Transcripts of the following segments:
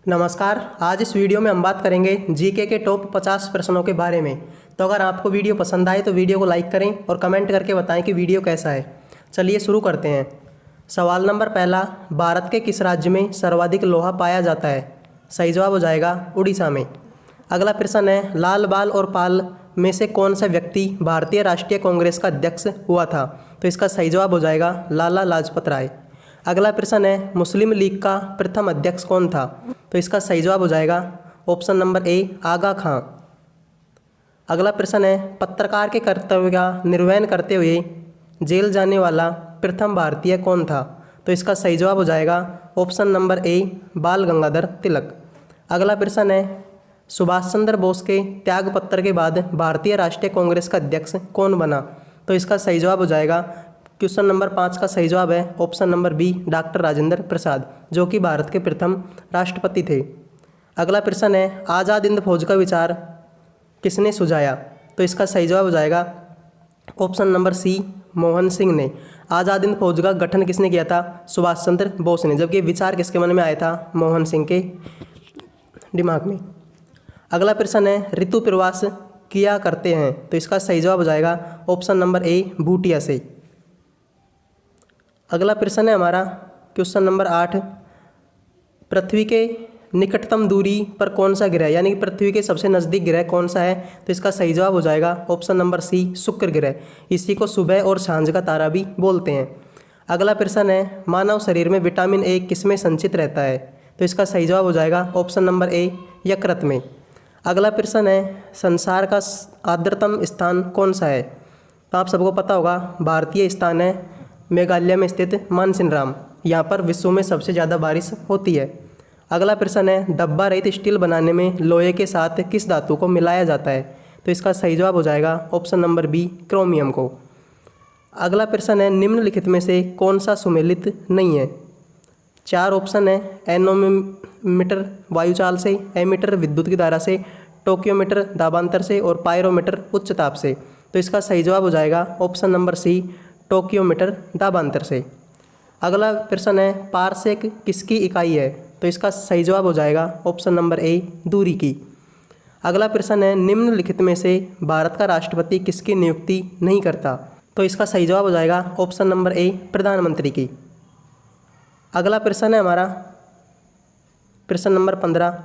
नमस्कार। आज इस वीडियो में हम बात करेंगे जीके के टॉप 50 प्रश्नों के बारे में। तो अगर आपको वीडियो पसंद आए तो वीडियो को लाइक करें और कमेंट करके बताएं कि वीडियो कैसा है। चलिए शुरू करते हैं। सवाल नंबर पहला, भारत के किस राज्य में सर्वाधिक लोहा पाया जाता है? सही जवाब हो जाएगा उड़ीसा में। अगला प्रश्न है, लाल बाल और पाल में से कौन सा व्यक्ति भारतीय राष्ट्रीय कांग्रेस का अध्यक्ष हुआ था? तो इसका सही जवाब हो जाएगा लाला लाजपत राय। अगला प्रश्न है, मुस्लिम लीग का प्रथम अध्यक्ष कौन था? तो इसका सही जवाब हो जाएगा ऑप्शन नंबर ए, आगा खां। अगला प्रश्न है, पत्रकार के कर्तव्य का निर्वहन करते हुए जेल जाने वाला प्रथम भारतीय कौन था? तो इसका सही जवाब हो जाएगा ऑप्शन नंबर ए, बाल गंगाधर तिलक। अगला प्रश्न है, सुभाष चंद्र बोस के त्यागपत्र के बाद भारतीय राष्ट्रीय कांग्रेस का अध्यक्ष कौन बना? तो इसका सही जवाब हो जाएगा, क्वेश्चन नंबर 5 का सही जवाब है option number B, doctor Rajendra Prasad, जो कि भारत के प्रथम राष्ट्रपति थे। अगला प्रश्न है, आज़ाद हिंद फौज का विचार किसने सुझाया? तो इसका सही जवाब हो जाएगा option number C, Mohan Singh ने। आज़ाद हिंद फौज का गठन किसने किया था? सुभाष चंद्र बोस ने, जबकि विचार किसके मन में आया था? मोहन सिंह के दिमाग में। अगला प्रश्न है, ऋतु प्रवास किया करते हैं? तो इसका सही जवाब हो जाएगा ऑप्शन नंबर ए, भूटिया से। अगला प्रश्न है हमारा क्वेश्चन नंबर 8, पृथ्वी के निकटतम दूरी पर कौन सा ग्रह, यानी कि पृथ्वी के सबसे नज़दीक ग्रह कौन सा है? तो इसका सही जवाब हो जाएगा ऑप्शन नंबर सी, शुक्र ग्रह। इसी को सुबह और सांझ का तारा भी बोलते हैं। अगला प्रश्न है, मानव शरीर में विटामिन ए किसमें संचित रहता है? तो इसका सही जवाब हो जाएगा ऑप्शन नंबर ए, यकृत में। अगला प्रश्न है, संसार का आर्द्रतम स्थान कौन सा है? तो आप सबको पता होगा, भारतीय स्थान है मेघालय में स्थित मानसिनराम। यहाँ पर विश्व में सबसे ज़्यादा बारिश होती है। अगला प्रश्न है, डब्बा रहित स्टील बनाने में लोहे के साथ किस धातु को मिलाया जाता है? तो इसका सही जवाब हो जाएगा ऑप्शन नंबर बी, क्रोमियम को। अगला प्रश्न है, निम्नलिखित में से कौन सा सुमेलित नहीं है? 4 ऑप्शन है, एनोमीटर वायुचाल से, एमीटर विद्युत की धारा से, टोक्योमीटर दाबांतर से और पायरोमीटर उच्च ताप से। तो इसका सही जवाब हो जाएगा ऑप्शन नंबर सी, टोक्योमीटर दाबांतर से। अगला प्रश्न है, पारसेक किसकी इकाई है? तो इसका सही जवाब हो जाएगा ऑप्शन नंबर ए, दूरी की। अगला प्रश्न है, निम्नलिखित में से भारत का राष्ट्रपति किसकी नियुक्ति नहीं करता? तो इसका सही जवाब हो जाएगा ऑप्शन नंबर ए, प्रधानमंत्री की। अगला प्रश्न है हमारा प्रश्न नंबर 15,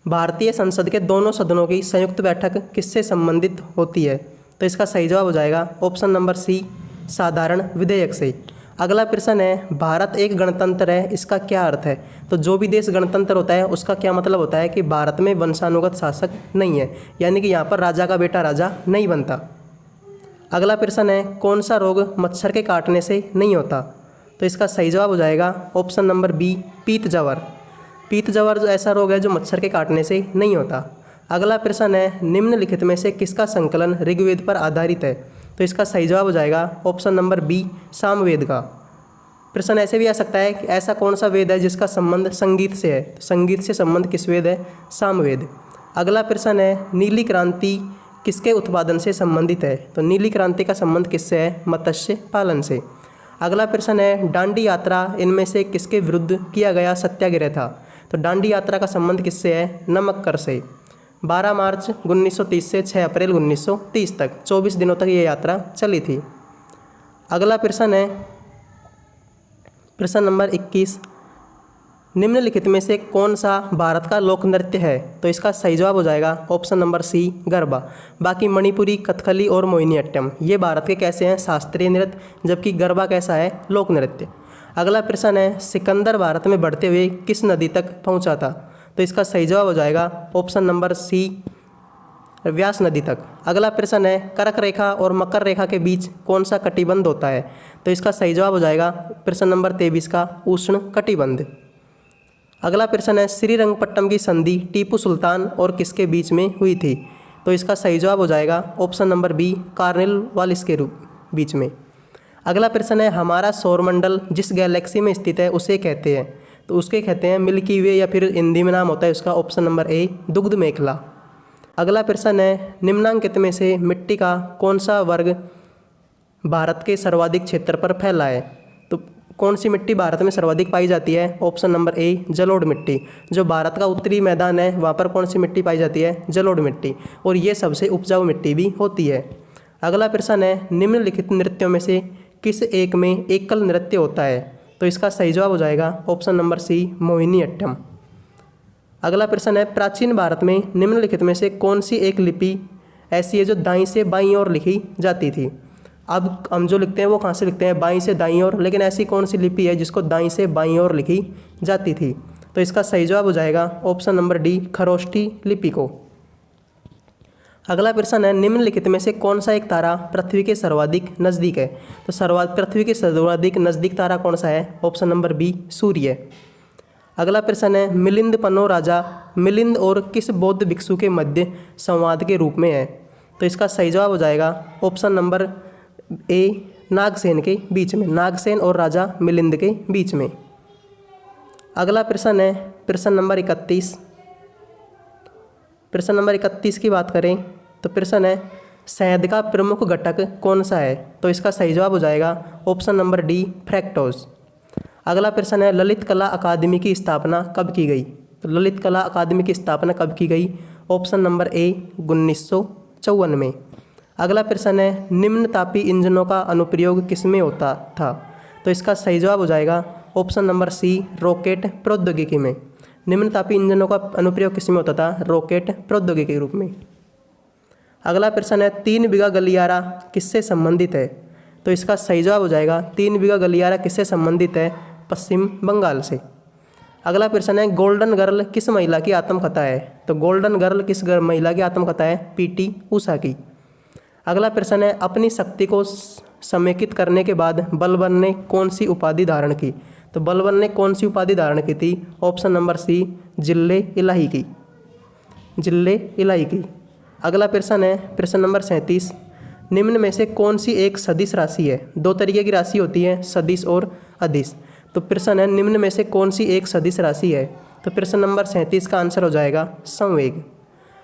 भारतीय संसद के दोनों सदनों की संयुक्त बैठक किससे संबंधित होती है? तो इसका सही जवाब हो जाएगा ऑप्शन नंबर सी, साधारण विधेयक से। अगला प्रश्न है, भारत एक गणतंत्र है, इसका क्या अर्थ है? तो जो भी देश गणतंत्र होता है उसका क्या मतलब होता है कि भारत में वंशानुगत शासक नहीं है, यानी कि यहाँ पर राजा का बेटा राजा नहीं बनता। अगला प्रश्न है, कौन सा रोग मच्छर के काटने से नहीं होता? तो इसका सही जवाब हो जाएगा ऑप्शन नंबर बी, पीत जवर। पीत जवर जो ऐसा रोग है जो मच्छर के काटने से नहीं होता। अगला प्रश्न है, निम्नलिखित में से किसका संकलन ऋग्वेद पर आधारित है? तो इसका सही जवाब हो जाएगा ऑप्शन नंबर बी, सामवेद का। प्रश्न ऐसे भी आ सकता है कि ऐसा कौन सा वेद है जिसका संबंध संगीत से है? तो संगीत से संबंध किस वेद है? सामवेद। अगला प्रश्न है, नीली क्रांति किसके उत्पादन से संबंधित है? तो नीली क्रांति का संबंध किससे है? मत्स्य पालन से। अगला प्रश्न है, दांडी यात्रा इनमें से किसके विरुद्ध किया गया सत्याग्रह था? तो दांडी यात्रा का संबंध किससे है? नमक कर से। 12 मार्च 1930 से 6 अप्रैल 1930 तक 24 दिनों तक ये यात्रा चली थी। अगला प्रश्न है प्रश्न नंबर 21, निम्नलिखित में से कौन सा भारत का लोक नृत्य है? तो इसका सही जवाब हो जाएगा ऑप्शन नंबर सी, गरबा। बाकी मणिपुरी, कथकली और मोहिनीअट्टम ये भारत के कैसे हैं? शास्त्रीय नृत्य, जबकि गरबा कैसा है? लोक नृत्य। अगला प्रश्न है, सिकंदर भारत में बढ़ते हुए किस नदी तक पहुंचा था? तो इसका सही जवाब हो जाएगा ऑप्शन नंबर सी, व्यास नदी तक। अगला प्रश्न है, कर्क रेखा और मकर रेखा के बीच कौन सा कटिबंध होता है? तो इसका सही जवाब हो जाएगा प्रश्न नंबर 23 का, उष्ण कटिबंध। अगला प्रश्न है, श्रीरंगपट्टम की संधि टीपू सुल्तान और किसके बीच में हुई थी? तो इसका सही जवाब हो जाएगा ऑप्शन नंबर बी, कॉर्नवालिस के बीच में। अगला प्रश्न है, हमारा सौरमंडल जिस गैलेक्सी में स्थित है उसे कहते हैं? तो उसके कहते हैं मिल्की वे, या फिर हिंदी में नाम होता है उसका ऑप्शन नंबर ए, दुग्ध मेखला। अगला प्रश्न है, निम्नांकित में से मिट्टी का कौन सा वर्ग भारत के सर्वाधिक क्षेत्र पर फैला है? तो कौन सी मिट्टी भारत में सर्वाधिक पाई जाती है? ऑप्शन नंबर ए जलोढ़ मिट्टी। जो भारत का उत्तरी मैदान है वहाँ पर कौन सी मिट्टी पाई जाती है? जलोढ़ मिट्टी। और ये सबसे उपजाऊ मिट्टी भी होती है। अगला प्रश्न है, निम्नलिखित नृत्यों में से किस एक में एकल नृत्य होता है? तो इसका सही जवाब हो जाएगा ऑप्शन नंबर सी मोहिनीअट्टम। अगला प्रश्न है, प्राचीन भारत में निम्नलिखित में से कौन सी एक लिपि ऐसी है जो दाईं से बाईं ओर लिखी जाती थी? अब हम जो लिखते हैं वो कहाँ से लिखते हैं? बाईं से दाईं ओर। लेकिन ऐसी कौन सी लिपि है जिसको दाईं से बाईं ओर लिखी जाती थी? तो इसका सही जवाब हो जाएगा ऑप्शन नंबर डी खरोष्ठी लिपि को। अगला प्रश्न है, निम्नलिखित में से कौन सा एक तारा पृथ्वी के सर्वाधिक नज़दीक है? तो पृथ्वी के सर्वाधिक नज़दीक तारा कौन सा है? ऑप्शन नंबर बी सूर्य। अगला प्रश्न है, मिलिंद पन्नो राजा मिलिंद और किस बौद्ध भिक्षु के मध्य संवाद के रूप में है? तो इसका सही जवाब हो जाएगा ऑप्शन नंबर ए नागसेन के बीच में, नागसेन और राजा मिलिंद के बीच में। अगला प्रश्न है प्रश्न नंबर 31। प्रश्न नंबर 31 की बात करें तो प्रश्न है, शहद का प्रमुख घटक कौन सा है? तो इसका सही जवाब हो जाएगा ऑप्शन नंबर डी फ्रैक्टोज। अगला प्रश्न है, ललित कला अकादमी की स्थापना कब की गई? तो ललित कला अकादमी की स्थापना कब की गई? ऑप्शन नंबर ए 1954 में। अगला प्रश्न है, निम्न तापी इंजनों का अनुप्रयोग किसमें होता था? तो इसका सही जवाब हो जाएगा ऑप्शन नंबर सी रॉकेट प्रौद्योगिकी में। निम्न तापी इंजनों का अनुप्रयोग किसमें होता था? रॉकेट प्रौद्योगिकी के रूप में। अगला प्रश्न है, 3 बीघा गलियारा किससे संबंधित है? तो इसका सही जवाब हो जाएगा 3 बीघा गलियारा किससे संबंधित है? पश्चिम बंगाल से। अगला प्रश्न है, गोल्डन गर्ल किस महिला की आत्मकथा है? तो गोल्डन गर्ल किस महिला की आत्मकथा है? पीटी उषा की। अगला प्रश्न है, अपनी शक्ति को समेकित करने के बाद बलबन ने कौन सी उपाधि धारण की? तो बलबन ने कौन सी उपाधि धारण की थी? ऑप्शन नंबर सी जिल्ले इलाही की, जिल्ले इलाही की। अगला प्रश्न है प्रश्न नंबर 37। निम्न में से कौन सी एक सदिश राशि है? 2 तरीके की राशि होती है, सदिश और अदिश। तो प्रश्न है, निम्न में से कौन सी एक सदिश राशि है? तो प्रश्न नंबर 37 का आंसर हो जाएगा संवेग।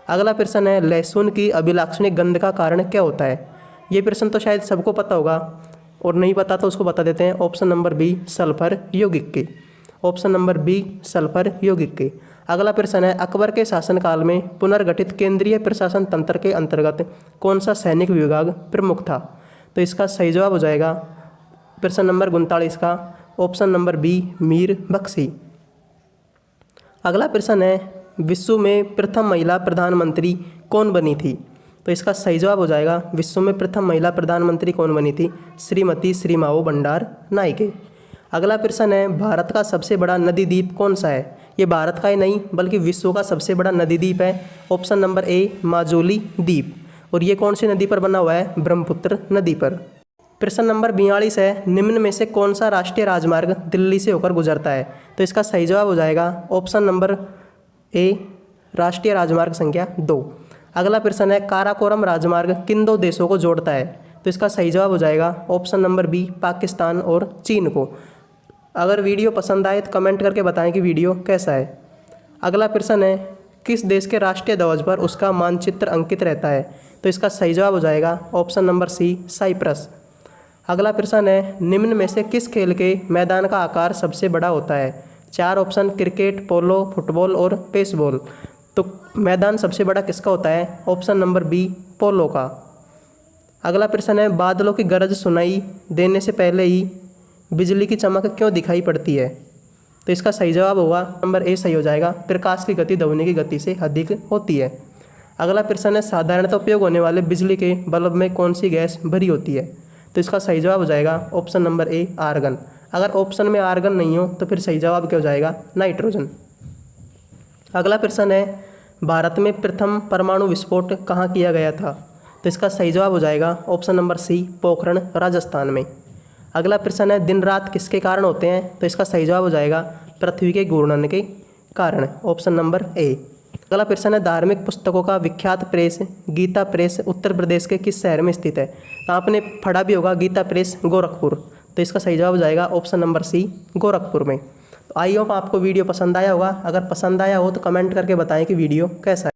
अगला प्रश्न है, लहसुन की अभिलाक्षणिक गंध का कारण क्या होता है? ये प्रश्न तो शायद सबको पता होगा, और नहीं पता तो उसको बता देते हैं। ऑप्शन नंबर बी सल्फर यौगिक के, ऑप्शन नंबर बी सल्फर यौगिक के। अगला प्रश्न है, अकबर के शासनकाल में पुनर्गठित केंद्रीय प्रशासन तंत्र के अंतर्गत कौन सा सैनिक विभाग प्रमुख था? तो इसका सही जवाब हो जाएगा प्रश्न नंबर 39 का option number B Mir Bakhshi. अगला प्रश्न है, विश्व में प्रथम महिला प्रधानमंत्री कौन बनी थी? तो इसका सही जवाब हो जाएगा विश्व में प्रथम महिला प्रधानमंत्री कौन बनी थी? श्रीमती श्रीमावो बंडार नायके। अगला प्रश्न है, भारत का सबसे बड़ा नदी द्वीप कौन सा है? ये भारत का ही नहीं बल्कि विश्व का सबसे बड़ा नदी द्वीप है। ऑप्शन नंबर ए माजुली द्वीप। और ये कौन सी नदी पर बना हुआ है? ब्रह्मपुत्र नदी पर। प्रश्न नंबर 42 है, निम्न में से कौन सा राष्ट्रीय राजमार्ग दिल्ली से होकर गुजरता है? तो इसका सही जवाब हो जाएगा ऑप्शन नंबर ए राष्ट्रीय राजमार्ग संख्या 2। अगला प्रश्न है, काराकोरम राजमार्ग किन 2 देशों को जोड़ता है? तो इसका सही जवाब हो जाएगा ऑप्शन नंबर बी पाकिस्तान और चीन को। अगर वीडियो पसंद आए तो कमेंट करके बताएं कि वीडियो कैसा है। अगला प्रश्न है, किस देश के राष्ट्रीय ध्वज पर उसका मानचित्र अंकित रहता है? तो इसका सही जवाब हो जाएगा ऑप्शन नंबर सी साइप्रस। अगला प्रश्न है, निम्न में से किस खेल के मैदान का आकार सबसे बड़ा होता है? 4 ऑप्शन क्रिकेट, पोलो, फुटबॉल और बेसबॉल। तो मैदान सबसे बड़ा किसका होता है? ऑप्शन नंबर बी पोलो का। अगला प्रश्न है, बादलों की गरज सुनाई देने से पहले ही बिजली की चमक क्यों दिखाई पड़ती है? तो इसका सही जवाब होगा नंबर ए सही हो जाएगा, प्रकाश की गति ध्वनि की गति से अधिक होती है। अगला प्रश्न है, साधारणतः उपयोग होने वाले बिजली के बल्ब में कौन सी गैस भरी होती है? तो इसका सही जवाब हो जाएगा ऑप्शन नंबर ए आर्गन। अगर ऑप्शन में आर्गन नहीं हो तो फिर सही जवाब क्या हो जाएगा? नाइट्रोजन। अगला प्रश्न है, भारत में प्रथम परमाणु विस्फोट कहाँ किया गया था? तो इसका सही जवाब हो जाएगा option number C Pokhran Rajasthan में। अगला प्रश्न है, दिन रात किसके कारण होते हैं? तो इसका सही जवाब हो जाएगा पृथ्वी के घूर्णन के कारण, ऑप्शन नंबर ए। अगला प्रश्न है, धार्मिक पुस्तकों का विख्यात प्रेस गीता प्रेस उत्तर प्रदेश के किस शहर में स्थित है? तो आपने पढ़ा भी होगा गीता प्रेस गोरखपुर। तो इसका सही जवाब हो जाएगा ऑप्शन नंबर सी गोरखपुर में। तो आई होप आपको वीडियो पसंद आया होगा। अगर पसंद आया हो तो कमेंट करके बताएं कि वीडियो कैसा है।